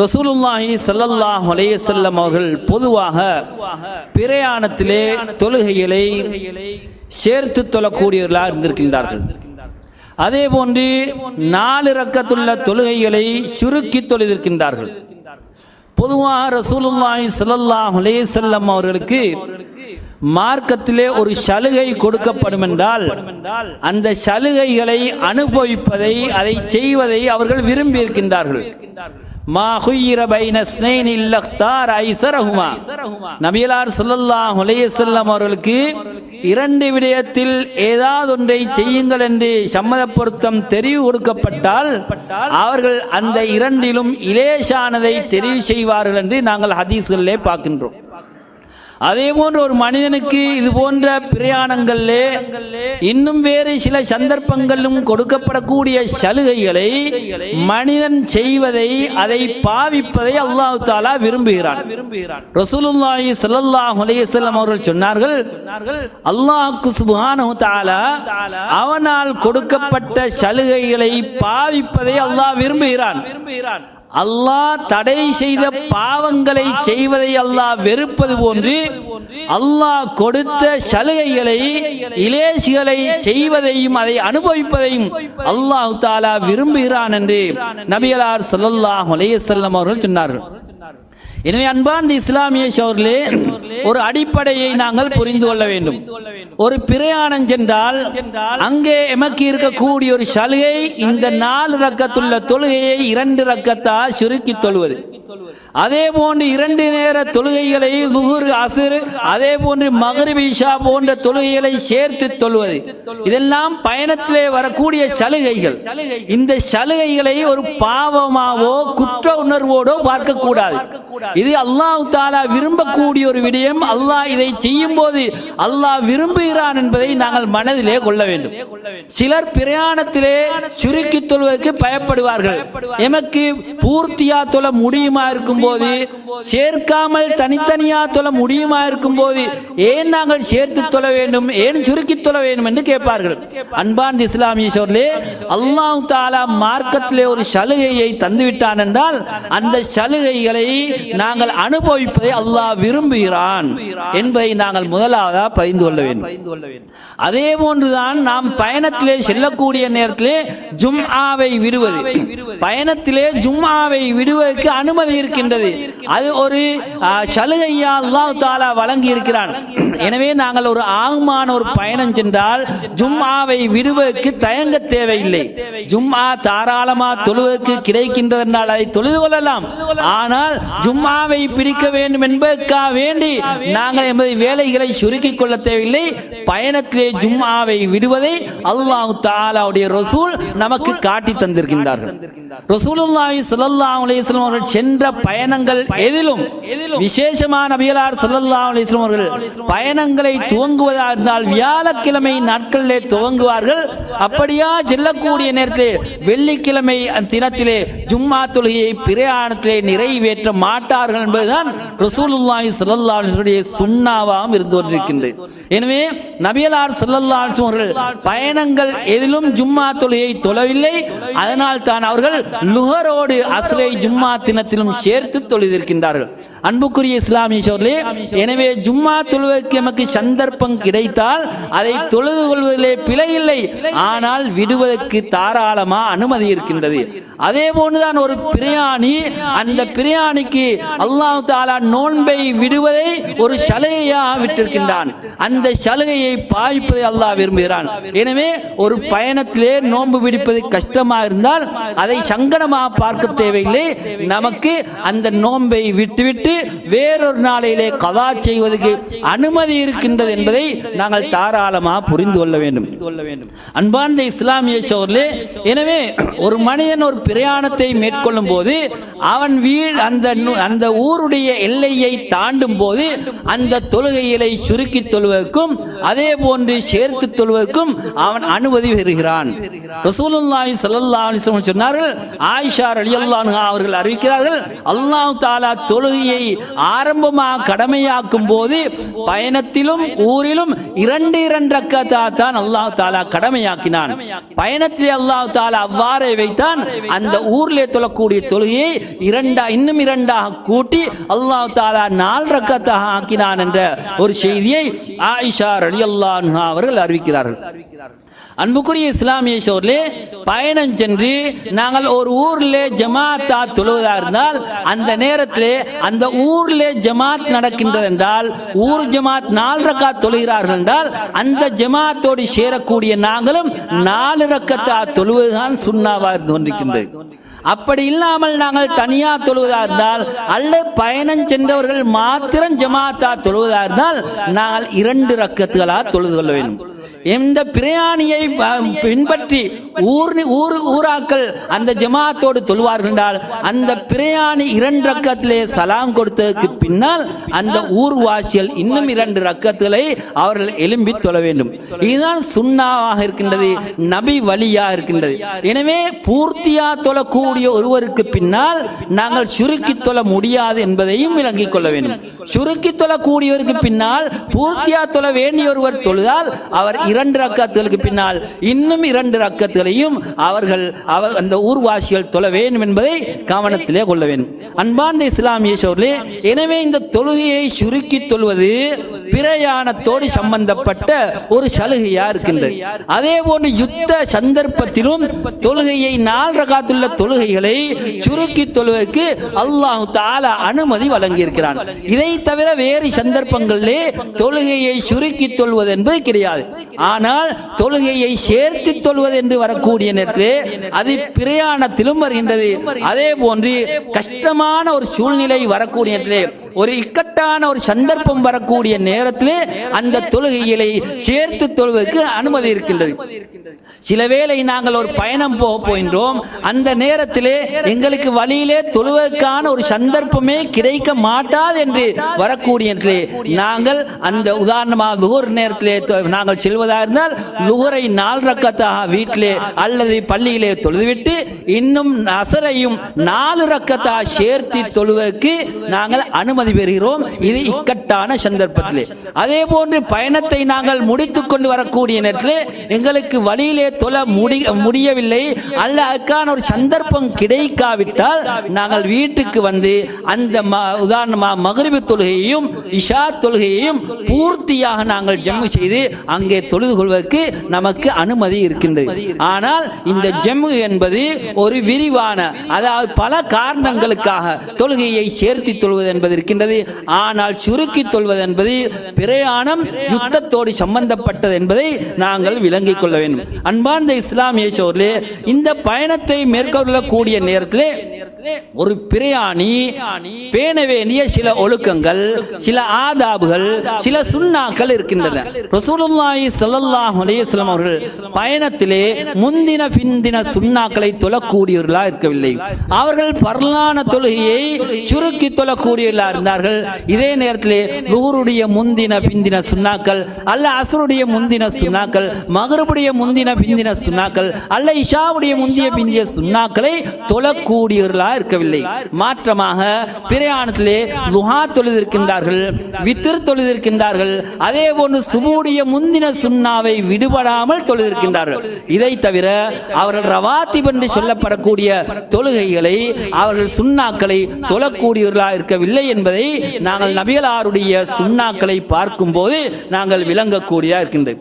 ரசூலுல்லாஹி ஸல்லல்லாஹு அலைஹி வஸல்லம் அவர்கள் பொதுவாக பிரயாணத்திலே தொழுகைகளை சேர்த்து தொழக்கூடியவர்களாக இருந்திருக்கின்றார்கள். அதே போன்று 4 ரக்கத்துள்ள தொழுகைகளை சுருக்கி தொழுதிருக்கின்றார்கள். பொதுவாக ரசூலுல்லாஹி ஸல்லல்லாஹு அலைஹி வஸல்லம் அவர்களுக்கு மார்க்கத்திலே ஒரு சலுகை கொடுக்கப்படும் என்றால் அந்த சலுகைகளை அனுபவிப்பதை, அதை செய்வதை அவர்கள் விரும்பி இருக்கின்றார்கள். நபியலார் ஸல்லல்லாஹு அலைஹி வஸல்லம் அவர்களுக்கு 2 விடயத்தில் ஏதாவது ஒன்றை செய்யுங்கள் என்று சம்மத பொருத்தம் தெரிவு கொடுக்கப்பட்டால் அவர்கள் அந்த 2லும் இலேசானதை தெரிவு செய்வார்கள் என்று நாங்கள் ஹதீஸ்களிலே பார்க்கின்றோம். அதே போன்று ஒரு மனிதனுக்கு இது போன்ற பிரயாணங்களிலே இன்னும் வேறு சில சந்தர்ப்பங்களிலும் கொடுக்கப்படக்கூடிய சலுகைகளை மனிதன் செய்வதை, அதை பாவிப்பதை அல்லாஹ் தஆலா விரும்புகிறான். ரசூலுல்லாஹி ஸல்லல்லாஹு அலைஹி வஸல்லம் அவர்கள் சொன்னார்கள், அல்லாஹ் சுப்ஹானஹு வ தஆலா அவனால் கொடுக்கப்பட்ட சலுகைகளை பாவிப்பதை அல்லாஹ் விரும்புகிறான். அல்லாஹ் தடை செய்த பாவங்களை செய்வதை அல்லாஹ் வெறுப்பது போன்று அல்லாஹ் கொடுத்த சலுகைகளை, இலேசுகளை செய்வதையும் அதை அனுபவிப்பதையும் அல்லாஹ் தஆலா விரும்புகிறான் என்று நபியலார் ஸல்லல்லாஹு அலைஹி வஸல்லம் அவர்கள் சொன்னார்கள். எனவே அன்பார்ந்த இஸ்லாமிய சகோதரர்களே, ஒரு அடிப்படையை நாங்கள் புரிந்து கொள்ள வேண்டும். ஒரு பிரயாணம் சென்றால் அங்கே எமக்கு இருக்கக்கூடிய ஒரு சலுகை இந்த 4 ரக்கத்துள்ள தொழுகையை 2 ரக்கத்தா சுருக்கி தொழுவது. அதே போன்று 2 நேர தொழுகைகளை லுஹுர், அஸ்ர், அதே போன்று மக்ரிப், இஷா போன்ற தொழுகைகளை சேர்த்து தொழுவது, இதெல்லாம் பயணத்திலே வரக்கூடிய சலுகைகள். இந்த சலுகைகளை ஒரு பாவமாவோ குற்ற உணர்வோடோ பார்க்க கூடாது. இது அல்லாஹ் தஆலா விரும்பக்கூடிய ஒரு விடயம். அல்லாஹ் இதை செய்யும் போது அல்லாஹ் விரும்புகிறான் என்பதை நாங்கள் மனதிலே கொள்ள வேண்டும். சிலர் பிரயாணத்திலே சுருக்கி தொழுவதற்கு பயப்படுவார்கள். எமக்கு பூர்த்தியா தொழ முடியுமா இருக்கும் போது, சேர்க்காமல் தனித்தனியா தொழ முடியுமா இருக்கும் போது ஏன் நாங்கள் சேர்த்து தொழ வேண்டும், ஏன் சுருக்கி தொழ வேண்டும் என்று கேட்பார்கள். அன்பார்ந்த இஸ்லாமிய சகோதரர்களே, அல்லாஹ் தஆலா மார்க்கத்திலே ஒரு சலுகையை தந்துவிட்டான் என்றால் அந்த சலுகைகளை நாங்கள் அனுபவிப்பதை அல்லாஹ் விரும்புகிறான் என்பதை நாங்கள் முதலாவதாக பதிந்து கொள்ள வேண்டும். அதே போன்றுதான் நாம் பயணத்திலே செல்லக்கூடிய நேரத்திலே ஜும்ஆவை விடுவது, பயணத்திலே ஜும்ஆவை விடுவதற்கு அனுமதி இருக்கின்றது. அது ஒரு சலுகையா அல்லாஹ் தஆலா வழங்கி இருக்கிறான். எனவே நாங்கள் ஒரு ஆகுமான ஒரு பயணம் சென்றால் ஜும்ஆவை விடுவதற்கு தயங்க தேவையில்லை. ஜும்ஆ தாராளமா தொழுவதற்கு கிடைக்கின்றது என்றால் அதை தொழுது கொள்ளலாம். ஆனால் ஜும்ஆவை பிடிக்க வேண்டும் என்பதற்காக வேண்டி நாங்கள் எமது வேலைகளை சுருக்கிக் கொள்ள தேவையில்லை. பயணத்திலே ஜும்ஆவை விடுவதை அல்லாஹ் தஆலாவுடைய ரசூல் நமக்கு காட்டி தந்திருக்கின்றார்கள். ரசூலுல்லாஹி ஸல்லல்லாஹு அலைஹி வஸல்லம் அவர்கள் சென்ற பயணங்கள் எதிலும் விசேஷமான நபியலார் ஸல்லல்லாஹு அலைஹி வஸல்லம் அவர்கள் பயணங்களை துவங்குவதாக இருந்தால் வியாழக்கிழமை நாட்களிலே துவங்குவார்கள். அப்படியா செல்லக்கூடிய நேரத்தில் வெள்ளிக்கிழமை தினத்திலே ஜும்ஆ தொழுகையை பிரயாணத்திலே நிறைவேற்ற மாட்டார்கள் என்பதுதான் ரசூலுல்லாஹி ஸல்லல்லாஹு அலைஹி வஸல்லம் சுன்னாவாகவும் இருந்து கொண்டிருக்கின்றது. எனவே நபியலார் ஸல்லல்லாஹு அலைஹி வஸல்லம் அவர்கள் பயணங்கள் எதிலும் ஜும்ஆ தொழுகையை தொழவில்லை. அதனால் தான் அவர்கள் லுஹரோடு அஸ்ரை ஜும்ஆ தினத்திலும் சேர்த்து தொழுதிருக்கின்றார்கள். அன்புக்குரிய இஸ்லாமிய சகோதரர்களே, எனவே ஜும்ஆ தொழுவதற்கு நமக்கு சந்தர்ப்பம் கிடைத்தால் அதை தொழுது கொள்வதிலே பிழை இல்லை. ஆனால் விடுவதற்கு தாராளமா அனுமதி இருக்கின்றது. அதே போன்றுதான் ஒரு பிரயாணி, அந்த பிரயாணிக்கு அல்லாஹ் தஆலா நோன்பை விடுவதை ஒரு சலுகையாக விட்டிருக்கின்றான். அந்த சலுகையை பாவிப்பதை அல்லாஹ் விரும்புகிறான். எனவே ஒரு பயணத்திலே நோன்பு விடுப்பது கஷ்டமாக இருந்தால் அதை சங்கடமாக பார்க்க தேவையில்லை. நமக்கு அந்த நோன்பை விட்டுவிட்டு வேறொரு நாளையிலே கதா செய்வதற்கு அனுமதி இருக்கின்றது என்பதை நாங்கள் தாராளமாக புரிந்து கொள்ள வேண்டும். அன்பார்ந்த இஸ்லாமிய சகோதரர்களே, எனவே ஒரு மனிதன் ஒரு பிரயாணத்தை மேற்கொள்ளும் போது அவன் அந்த ஊருடைய எல்லையை தாண்டும் போது அந்த தொழுகைகளை சுருக்கி தொழுவதற்கும் அதே போன்று சேர்த்து தொழுவதற்கும் அவன் அனுமதி பெறுகிறான். ரசூலுல்லாஹி ஸல்லல்லாஹு அலைஹி வஸல்லம் சொன்னார்கள், ஆயிஷா ரலியல்லாஹு அன்ஹா அவர்கள் அறிவிக்கிறார்கள், அல்லாஹ் தஆலா தொழுகையை ஆரம்பமாக கடமையாக்கும் போது பயணத்திலும் ஊரிலும் 2 ரக்காத் தான் அல்லாஹ் தஆலா கடமையாக்கினான். பயணத்திலே அல்லாஹ் தஆலா அவ்வாறே வைத்தான். அந்த ஊரிலே தொழக்கூடிய தொழுகையை இன்னும் 2ஆக கூட்டி அல்லாஹ் தஆலா 4 ரக்காத்தாக ஆக்கினான் என்ற ஒரு செய்தியை ஆயிஷா ரலியல்லாஹு அன்ஹா அவர்கள் அறிவிக்கிறார்கள். அன்புக்குரிய இஸ்லாமிய சோர்களே, பயணம் சென்று நாங்கள் ஒரு ஊரிலே ஜமாத்தா தொழுவதாக இருந்தால் அந்த நேரத்திலே அந்த ஊரிலே ஜமாத் நடக்கின்றது என்றால் ஊர் ஜமாத் 4 ரக்காத் தொழுகிறார்கள் என்றால் அந்த ஜமாத்தோடு சேரக்கூடிய நாங்களும் 4 ரக்காத்தா தொழுவதுதான் சுன்னாவாக இருந்து கொண்டிருக்கின்றது. அப்படி இல்லாமல் நாங்கள் தனியா தொழுவதாக இருந்தால் அல்லது பயணம் சென்றவர்கள் மாத்திரம் ஜமாத்தா தொழுவதாக இருந்தால் நாங்கள் 2 ரக்கத்துகளாக தொழுது கொள்ள வேண்டும். இந்த பிரயாணியை பின்பற்றி ஊராக்கள் அந்த ஜமாத்தோடு தொழுவார்கள் என்றால் அந்த பிரயாணி 2 ரக்கத்திலே சலாம் கொடுத்ததற்கு பின்னால் அந்த ஊர்வாசிகள் இன்னும் 2 ரக்கத்துகளை அவர்கள் எழும்பி தொழ வேண்டும். இதுதான் சுன்னாவாக இருக்கின்றது, நபி வழியாக இருக்கின்றது. எனவே பூர்த்தியா தொழக்கூடிய ஒருவருக்கு பின்னால் நாங்கள் சுருக்கி தொழ முடியாது என்பதையும் விளங்கிக் கொள்ள வேண்டும். சுருக்கி தொழக்கூடியவருக்கு பின்னால் பூர்த்தியா தொழ வேண்டிய ஒருவர் தொழுதால் அவர் 2 ரக்காத்துகளுக்கு பின்னால் இன்னும் 2 ரக்காத்துகளையும் அந்த ஊர்வாசிகள் தொழ வேண்டும் என்பதை கவனத்திலே கொள்ள வேண்டும். அன்பார்ந்த இஸ்லாமிய சோர்களே, எனவே இந்த தொழுகையை சுருக்கி தொழுவது பிரயாணத்தோடு சம்பந்தப்பட்ட ஒரு சலுகையா இருக்கின்றது. அதே போன்று யுத்த சந்தர்ப்பத்திலும் தொழுகையை 4 ரக்காத்துள்ள தொழுகைகளை சுருக்கி தொழுவதற்கு அல்லாஹ் தஆலா அனுமதி வழங்கி இருக்கிறான். இதை தவிர வேறு சந்தர்ப்பங்களிலே தொழுகையை சுருக்கி தொழுவது என்பது கிடையாது. ஆனால் தொழுகையை சேர்த்து தொழுவது என்று வரக்கூடிய நேரத்திலே அது பிரயாணத்திலும் வருகின்றது. அதே போன்று கஷ்டமான ஒரு சூழ்நிலை வரக்கூடிய நேரத்திலே ஒரு இக்கட்டான ஒரு சந்தர்ப்பம் வரக்கூடிய நேரத்திலே அந்த தொழுகைகளை சேர்த்து தொழுவதற்கு அனுமதி இருக்கின்றது. சில வேளை நாங்கள் ஒரு பயணம் போகின்றோம், அந்த நேரத்திலே எங்களுக்கு வழியிலே தொழுவதற்கான ஒரு சந்தர்ப்பமே கிடைக்க மாட்டாது என்று வரக்கூடிய நாங்கள் அந்த உதாரணமாக லுஹர் நேரத்திலே நாங்கள் செல்வதாக இருந்தால் லுஹரை 4 ரக்காத்தாக வீட்டிலே அல்லது பள்ளியிலே தொழுதுவிட்டு இன்னும் அசரையும் 4 ரக்காத்தாக சேர்த்து தொழுவதற்கு நாங்கள் அனுமதி பெறுகிறோம். இது இக்கட்டான சந்தர்ப்பத்திலே. அதே போன்று பயணத்தை நாங்கள் முடித்துக் கொண்டு வரக்கூடிய நேரத்திலே எங்களுக்கு வழியிலே தொழ முடியவில்லை அல்ல அதுக்கான ஒரு சந்தர்ப்பம் கிடைக்காவிட்டால் நாங்கள் வீட்டுக்கு வந்து அந்த உதாரணமாக மக்ரிபு தொழுகையையும் இஷா தொழுகையையும் பூர்த்தியாக நாங்கள் ஜம்மு செய்து அங்கே தொழுது கொள்வதற்கு நமக்கு அனுமதி இருக்கின்றது. ஆனால் இந்த ஜம்மு என்பது ஒரு விரிவான, அதாவது பல காரணங்களுக்காக தொழுகையை சேர்த்து தொழுவது என்பது இருக்கின்றது. ஆனால் சுருக்கி தொழுவது என்பது பிரயாணம் யுத்தத்தோடு சம்பந்தப்பட்டது என்பதை நாங்கள் விளங்கிக் கொள்ள வேண்டும். அன்பார்ந்த இஸ்லாமிய சோர்களே, இந்த பயணத்தை மேற்கொள்ளக்கூடிய நேரத்திலே ஒரு பிரயாணி பேண வேண்டிய சில ஒழுக்கங்கள், சில ஆதாபுகள், சில சுன்னாக்கள் இருக்கின்றன. ரசூலுல்லாஹி ஸல்லல்லாஹு அலைஹி வஸல்லம் அவர்கள் பயணத்திலே முந்தின பிந்தின சுன்னாக்களை தொழக்கூடியவர்களாக இருக்கவில்லை. அவர்கள் பரலான தொழுகையை சுருக்கி தொழக்கூடியவர்களாக இருந்தார்கள். இதே நேரத்திலே லுஹருடைய முந்தின பிந்தின சுன்னாக்கள் அல்ல அஸ்ருடைய முந்தின சுன்னாக்கள், மக்ரிபுடைய முந்தின பிந்தின சுன்னாக்கள் அல்ல இஷாவுடைய முந்திய பிந்திய சுன்னாக்களை தொழக்கூடியவர்களாக இருக்கவில்லை. மாற்றமாக பிரயாணத்திலே லுஹா தொழுதிருக்கின்றார்கள், வித்ர் தொழுதிருக்கின்றார்கள். அதே போன்று சுபூடைய முந்தின சுன்னாவை விடுபடாமல் தொழுதிருக்கின்றார்கள். இதை தவிர அவர்கள் ரவாத்திப் என்று சொல்லப்படக்கூடிய தொழுகைகளை அவர்கள் சுன்னாக்களை தொழக்கூடியவர்களாக இருக்கவில்லை என்பதை நாங்கள் நபிகளாருடைய சுன்னாக்களை பார்க்கும் போது நாங்கள் விளங்கக்கூடியதாக இருக்கின்றது.